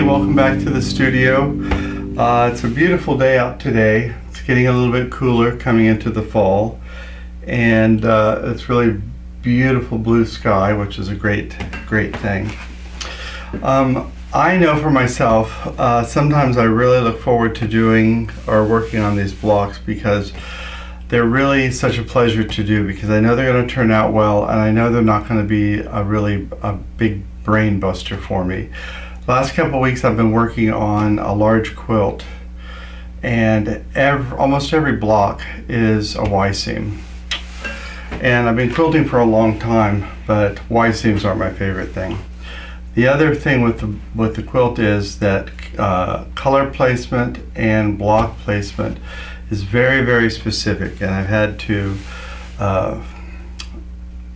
welcome back to the studio. It's a beautiful day out today. It's getting a little bit cooler coming into the fall, and it's really beautiful blue sky, which is a great thing. I know for myself, sometimes I really look forward to doing or working on these blocks because they're really such a pleasure to do, because I know they're going to turn out well, and I know they're not going to be a big brain buster for me. Last couple of weeks I've been working on a large quilt, and almost every block is a Y-seam. And I've been quilting for a long time, but Y-seams aren't my favorite thing. The other thing with the quilt is that color placement and block placement is very specific, and I've had to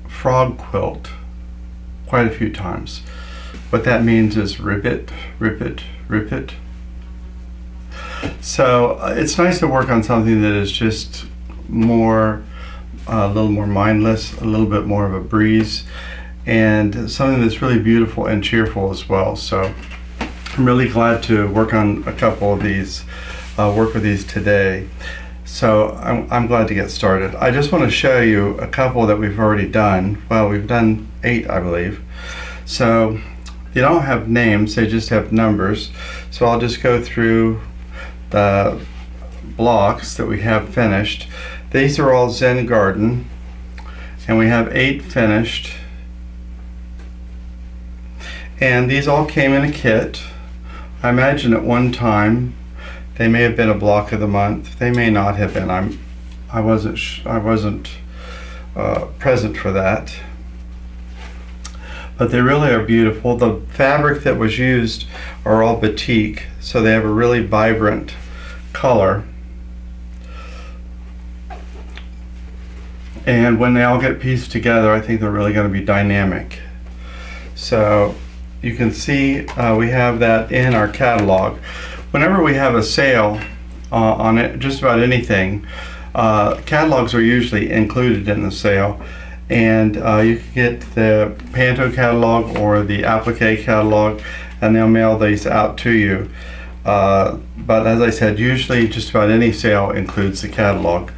frog quilt quite a few times. What that means is rip it. So it's nice to work on something that is just a little more mindless, a little bit more of a breeze, and something that's really beautiful and cheerful as well. So I'm really glad to work on a couple of these, work with these today. So I'm glad to get started. I just want to show you a couple that we've already done. Well, we've done 8, I believe. So they don't have names, they just have numbers. So I'll just go through the blocks that we have finished. These are all Zen Garden, and we have 8 finished. And these all came in a kit. I imagine at one time they may have been a block of the month. They may not have been. I wasn't present for that. But they really are beautiful. The fabric that was used are all batik, so they have a really vibrant color. And when they all get pieced together, I think they're really going to be dynamic. So you can see we have that in our catalog. Whenever we have a sale on it, just about anything, catalogs are usually included in the sale. And you can get the Panto catalog or the Applique catalog, and they'll mail these out to you. But as I said, usually just about any sale includes the catalog.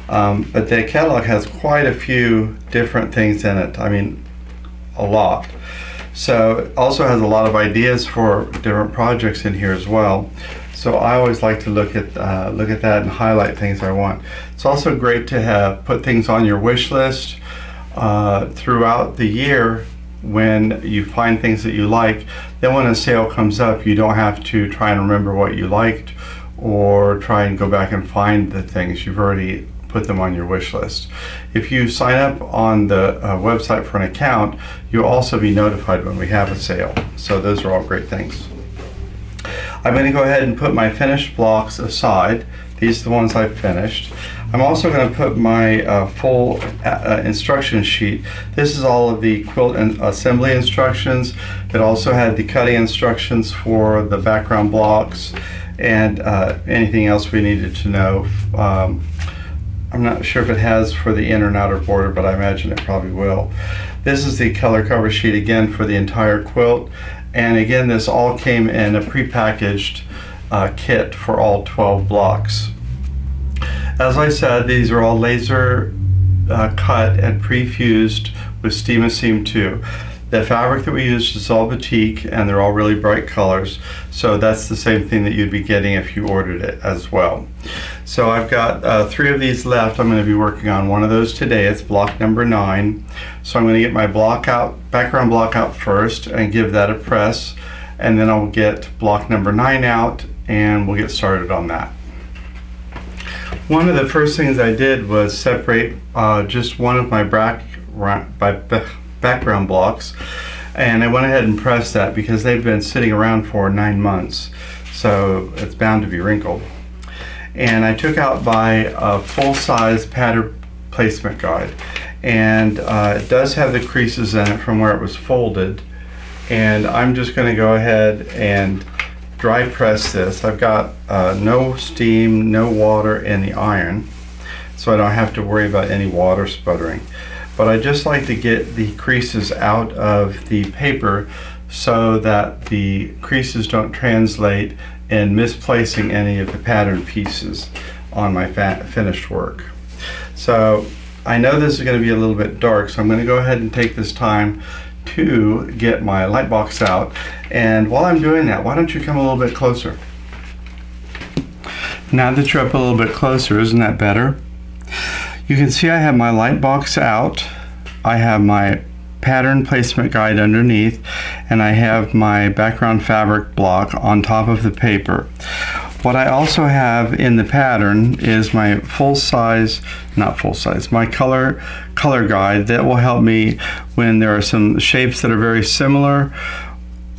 But the catalog has quite a few different things in it. I mean, a lot. So it also has a lot of ideas for different projects in here as well. So I always like to look at that and highlight things I want. It's also great to put things on your wish list throughout the year when you find things that you like. Then when a sale comes up, you don't have to try and remember what you liked or try and go back and find the things. You've already put them on your wish list. If you sign up on the website for an account, you'll also be notified when we have a sale. So those are all great things. I'm going to go ahead and put my finished blocks aside. These are the ones I've finished. I'm also going to put my full instruction sheet. This is all of the quilt and assembly instructions. It also had the cutting instructions for the background blocks and anything else we needed to know. I'm not sure if it has for the inner and outer border, but I imagine it probably will. This is the color cover sheet again for the entire quilt. And again, this all came in a prepackaged kit for all 12 blocks. As I said, these are all laser cut and pre-fused with Steam 2. The fabric that we used is all batik, and they're all really bright colors. So that's the same thing that you'd be getting if you ordered it as well. So I've got 3 of these left. I'm going to be working on one of those today. It's block number 9. So I'm going to get my background block out first and give that a press, and then I'll get block number 9 out and we'll get started on that. One of the first things I did was separate just one of my background blocks, and I went ahead and pressed that because they've been sitting around for 9 months, so it's bound to be wrinkled. And I took out my full-size pattern placement guide, and it does have the creases in it from where it was folded, and I'm just going to go ahead and dry press this. I've got no steam, no water in the iron, so I don't have to worry about any water sputtering. But I just like to get the creases out of the paper so that the creases don't translate in misplacing any of the pattern pieces on my finished work. So I know this is going to be a little bit dark, so I'm going to go ahead and take this time to get my light box out. And while I'm doing that, why don't you come a little bit closer? Now that you're up a little bit closer, isn't that better? You can see I have my light box out. I have my pattern placement guide underneath, and I have my background fabric block on top of the paper. What I also have in the pattern is my my color guide that will help me when there are some shapes that are very similar,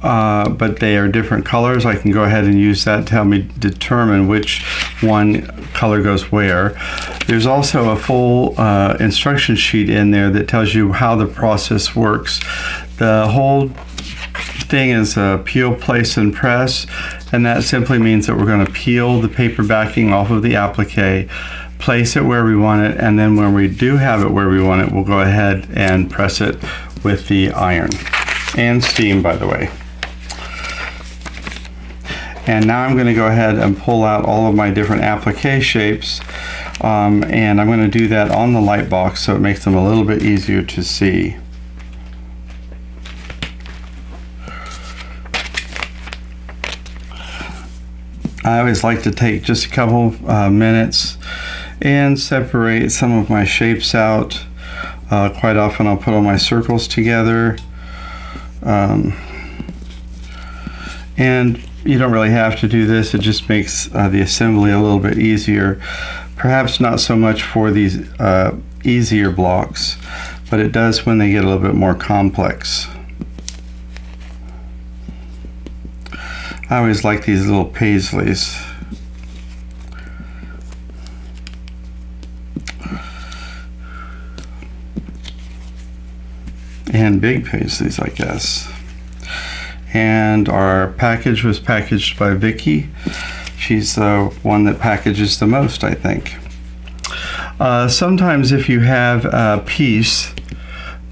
but they are different colors. I can go ahead and use that to help me determine which one color goes where. There's also a full instruction sheet in there that tells you how the process works. The whole thing is peel, place, and press, and that simply means that we're going to peel the paper backing off of the applique, place it where we want it, and then when we do have it where we want it, we'll go ahead and press it with the iron and steam, by the way. And now I'm going to go ahead and pull out all of my different applique shapes, and I'm going to do that on the light box so it makes them a little bit easier to see. I always like to take just a couple minutes and separate some of my shapes out. Quite often I'll put all my circles together, and you don't really have to do this. It just makes the assembly a little bit easier. Perhaps not so much for these easier blocks, but it does when they get a little bit more complex. I always like these little paisleys. And big paisleys, I guess. And our package was packaged by Vicky. She's the one that packages the most, I think. Sometimes if you have a piece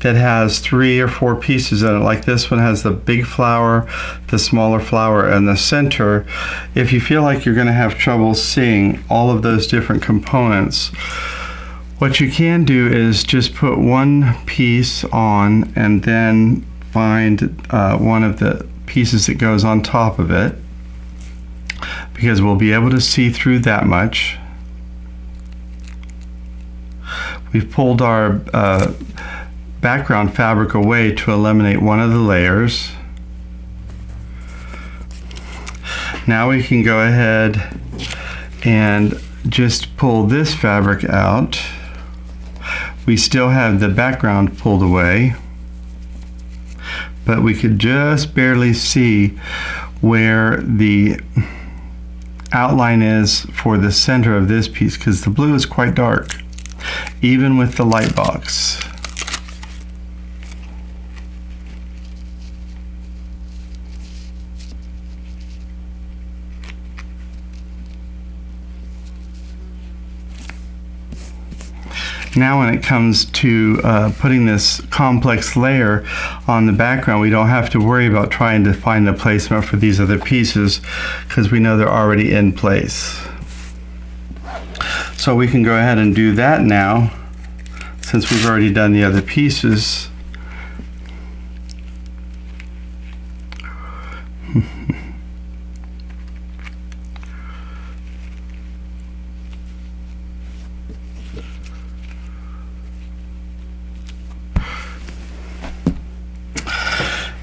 that has 3 or 4 pieces in it, like this one has the big flower, the smaller flower, and the center, if you feel like you're going to have trouble seeing all of those different components, what you can do is just put one piece on and then find one of the pieces that goes on top of it, because we'll be able to see through that much. We've pulled our background fabric away to eliminate one of the layers. Now we can go ahead and just pull this fabric out. We still have the background pulled away, but we could just barely see where the outline is for the center of this piece, because the blue is quite dark, even with the light box. Now when it comes to putting this complex layer on the background, we don't have to worry about trying to find the placement for these other pieces, because we know they're already in place. So we can go ahead and do that now, since we've already done the other pieces.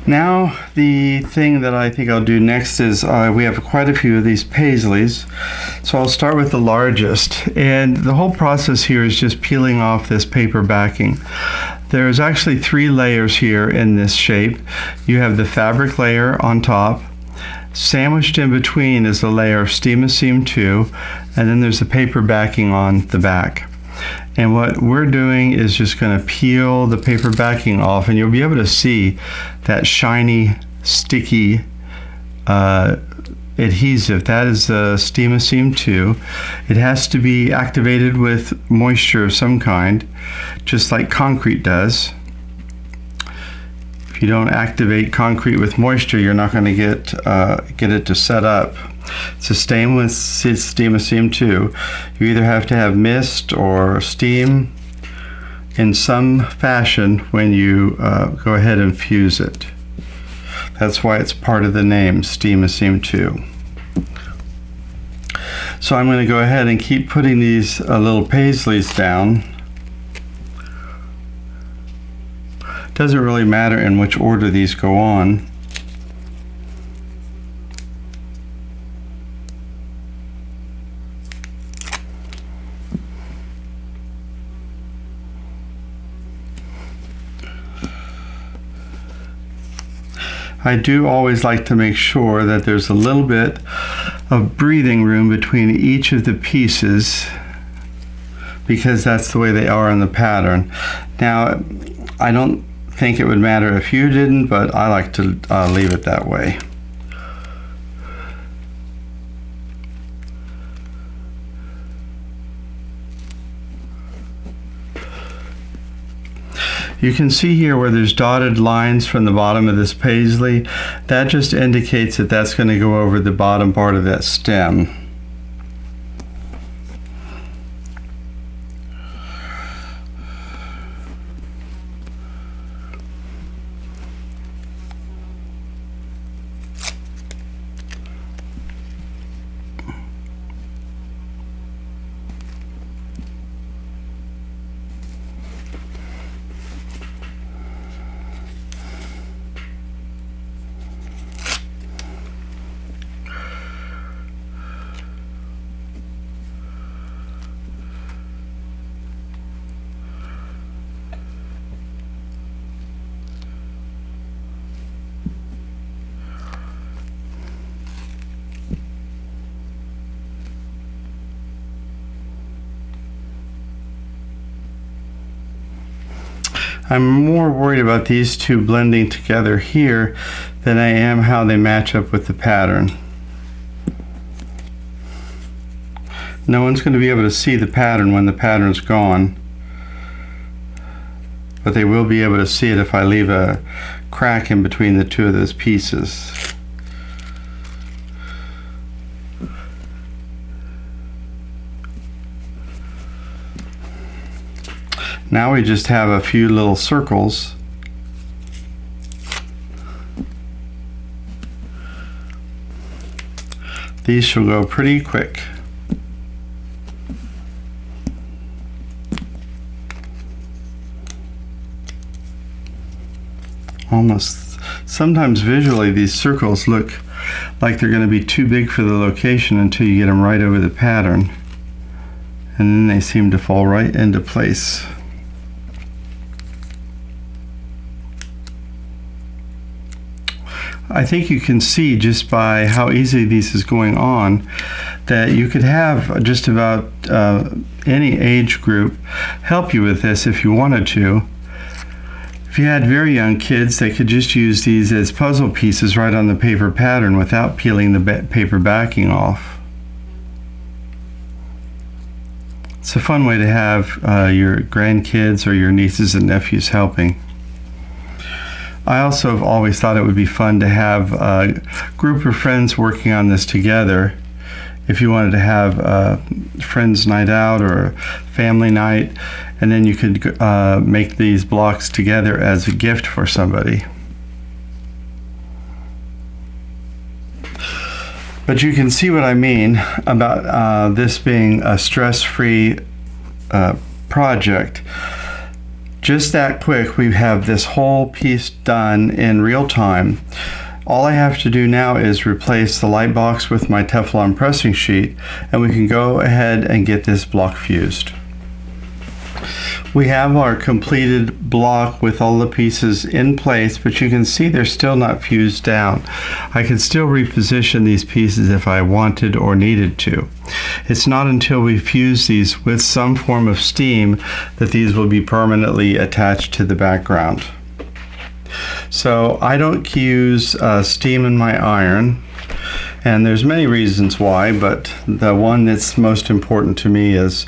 Now the thing that I think I'll do next is we have quite a few of these paisleys, so I'll start with the largest, and the whole process here is just peeling off this paper backing. There's actually 3 layers here in this shape. You have the fabric layer on top, sandwiched in between is a layer of Steam 2, and then there's the paper backing on the back. And what we're doing is just going to peel the paper backing off, and you'll be able to see that shiny, sticky adhesive. That is the Steam 2. It has to be activated with moisture of some kind, just like concrete does. If you don't activate concrete with moisture, you're not going to get it to set up. It's the same with steam too. You either have to have mist or steam in some fashion when you go ahead and fuse it. That's why it's part of the name, Steam 2. So I'm going to go ahead and keep putting these little paisleys down. Doesn't really matter in which order these go on. I do always like to make sure that there's a little bit of breathing room between each of the pieces, because that's the way they are in the pattern. Now, I don't think it would matter if you didn't, but I like to leave it that way. You can see here where there's dotted lines from the bottom of this paisley. That just indicates that that's going to go over the bottom part of that stem. I'm more worried about these two blending together here than I am how they match up with the pattern. No one's going to be able to see the pattern when the pattern's gone, but they will be able to see it if I leave a crack in between the two of those pieces. Now we just have a few little circles. These shall go pretty quick. Almost, sometimes visually these circles look like they're going to be too big for the location until you get them right over the pattern, and then they seem to fall right into place. I think you can see just by how easy this is going on that you could have just about any age group help you with this if you wanted to. If you had very young kids, they could just use these as puzzle pieces right on the paper pattern without peeling the paper backing off. It's a fun way to have your grandkids or your nieces and nephews helping. I also have always thought it would be fun to have a group of friends working on this together. If you wanted to have a friends night out or a family night, and then you could make these blocks together as a gift for somebody. But you can see what I mean about this being a stress-free project. Just that quick, we have this whole piece done in real time. All I have to do now is replace the light box with my Teflon pressing sheet, and we can go ahead and get this block fused. We have our completed block with all the pieces in place, but you can see they're still not fused down. I can still reposition these pieces if I wanted or needed to. It's not until we fuse these with some form of steam that these will be permanently attached to the background. So I don't use steam in my iron, and there's many reasons why, but the one that's most important to me is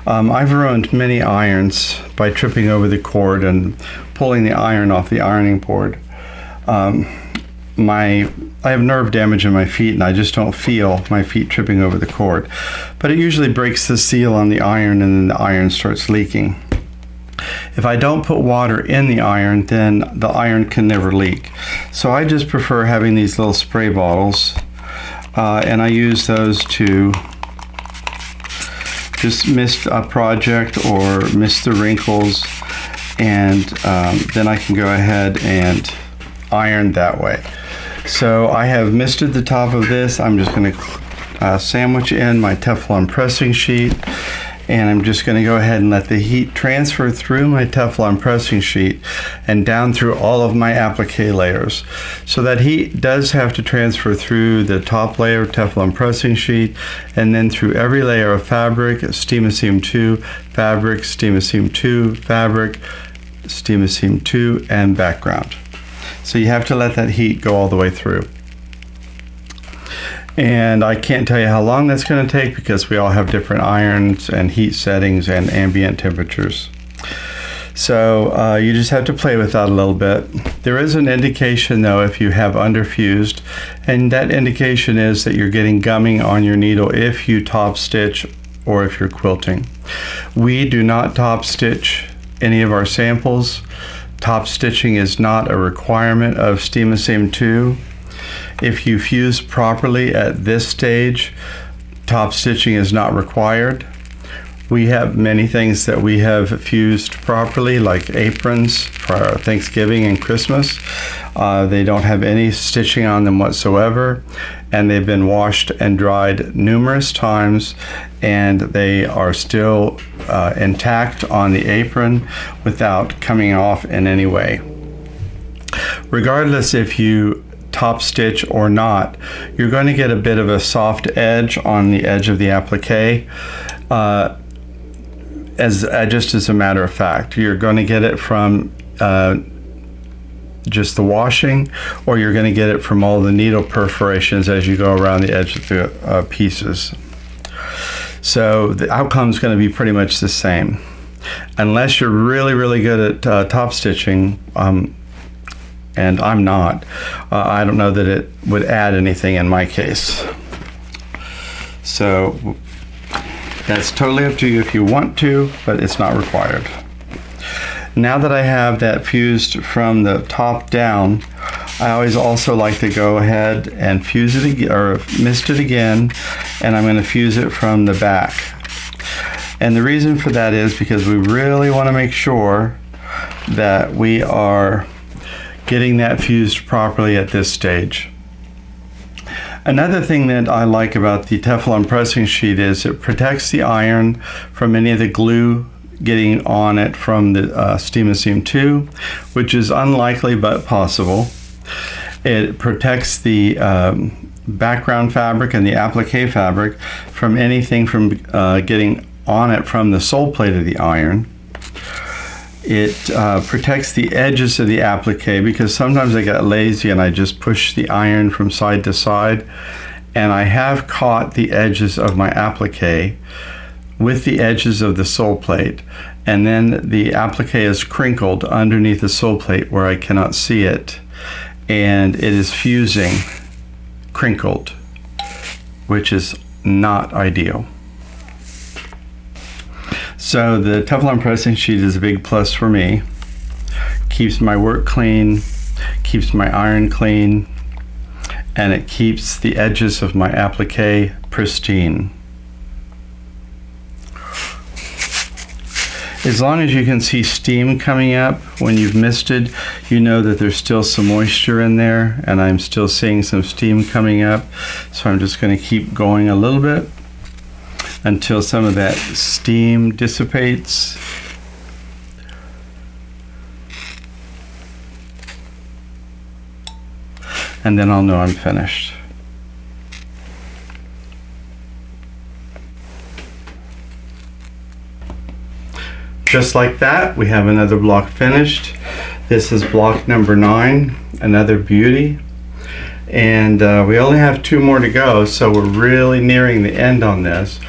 I've ruined many irons by tripping over the cord and pulling the iron off the ironing board. I have nerve damage in my feet, and I just don't feel my feet tripping over the cord. But it usually breaks the seal on the iron, and then the iron starts leaking. If I don't put water in the iron, then the iron can never leak. So I just prefer having these little spray bottles, and I use those to just mist a project or mist the wrinkles, and then I can go ahead and iron that way. So I have misted the top of this. I'm just going to sandwich in my Teflon pressing sheet, and I'm just going to go ahead and let the heat transfer through my Teflon pressing sheet and down through all of my applique layers. So that heat does have to transfer through the top layer of Teflon pressing sheet, and then through every layer of fabric, Steam-A-Seam 2, fabric, Steam-A-Seam 2, fabric, Steam-A-Seam 2, and background. So you have to let that heat go all the way through. And I can't tell you how long that's going to take, because we all have different irons and heat settings and ambient temperatures. So you just have to play with that a little bit. There is an indication though if you have underfused, and that indication is that you're getting gumming on your needle if you top stitch or if you're quilting. We do not top stitch any of our samples. Top stitching is not a requirement of Steam-A-Seam 2. If you fuse properly at this stage, top stitching is not required. We have many things that we have fused properly, like aprons for Thanksgiving and Christmas. They don't have any stitching on them whatsoever, and they've been washed and dried numerous times, and they are still intact on the apron without coming off in any way. Regardless if you top stitch or not, you're going to get a bit of a soft edge on the edge of the applique. Just as a matter of fact, you're going to get it from just the washing, or you're going to get it from all the needle perforations as you go around the edge of the pieces. So the outcome is going to be pretty much the same, unless you're really good at top stitching, and I'm not. I don't know that it would add anything in my case. So that's totally up to you if you want to, but it's not required. Now that I have that fused from the top down, I always also like to go ahead and fuse it again, or mist it again, and I'm going to fuse it from the back. And the reason for that is because we really want to make sure that we are getting that fused properly at this stage. Another thing that I like about the Teflon pressing sheet is it protects the iron from any of the glue getting on it from the Steam-A-Seam 2, which is unlikely but possible. It protects the background fabric and the applique fabric from anything from getting on it from the sole plate of the iron. It protects the edges of the applique, because sometimes I get lazy and I just push the iron from side to side, and I have caught the edges of my applique with the edges of the sole plate, and then the applique is crinkled underneath the sole plate where I cannot see it, and it is fusing crinkled, which is not ideal. So the Teflon pressing sheet is a big plus for me. Keeps my work clean, keeps my iron clean, and it keeps the edges of my applique pristine. As long as you can see steam coming up when you've misted, you know that there's still some moisture in there, and I'm still seeing some steam coming up. So I'm just going to keep going a little bit until some of that steam dissipates. And then I'll know I'm finished. Just like that, we have another block finished. This is block number 9, another beauty. And we only have 2 more to go, so we're really nearing the end on this.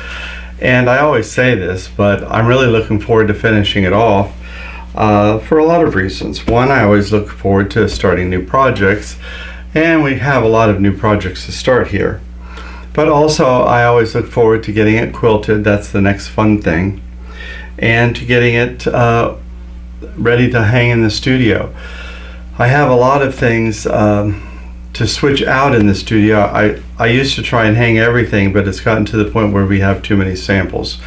And I always say this, but I'm really looking forward to finishing it off. for a lot of reasons. One, I always look forward to starting new projects, and we have a lot of new projects to start here. But also, I always look forward to getting it quilted. That's the next fun thing. And to getting it ready to hang in the studio. I have a lot of things to switch out in the studio. I used to try and hang everything, but it's gotten to the point where we have too many samples,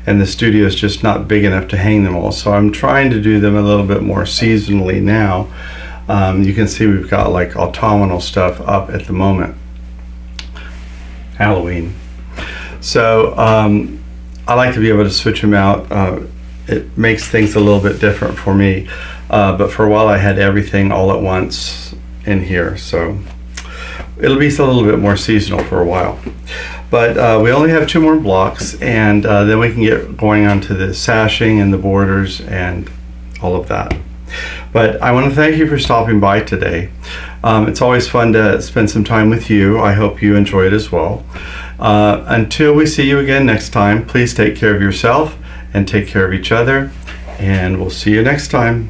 and the studio is just not big enough to hang them all. So I'm trying to do them a little bit more seasonally now. You can see we've got like autumnal stuff up at the moment. Halloween. So I like to be able to switch them out. It makes things a little bit different for me. But for a while I had everything all at once in here. So it'll be a little bit more seasonal for a while. But we only have 2 more blocks, and then we can get going on to the sashing and the borders and all of that. But I want to thank you for stopping by today. It's always fun to spend some time with you. I hope you enjoy it as well. Until we see you again next time, please take care of yourself and take care of each other, and we'll see you next time.